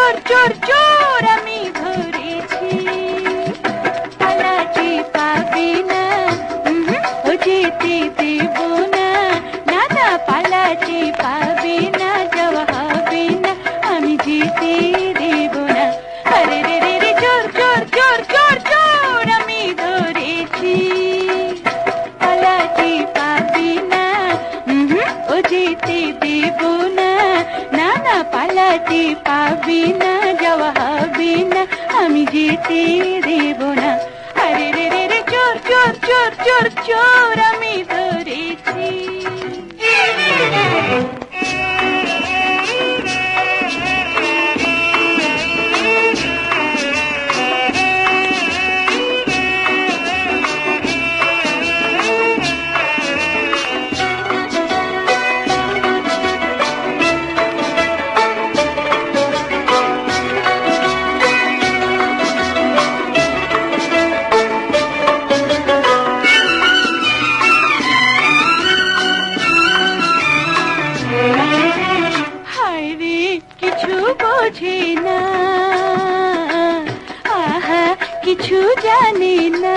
চোর চোর চোর আমি ধরেছি, পালাতে পাবি না, ও যেতে দেব না, না না পালাতে পাবি না, যাওয়া হবে না, আমি যেতে দেব না। আরে রে রে রে চোর চোর চোর চোর চোর আমি ধরেছি, পালাতে পাবি না, ও যেতে দেব না, না না পালাতে পাবি না, যাওয়া হবে না, আমি যেতে দেব না। আরে রে রে রে চোর চোর চোর চোর চোর আমি ধরেছি। কিছু বোঝে না, আহা কিছু জানে না,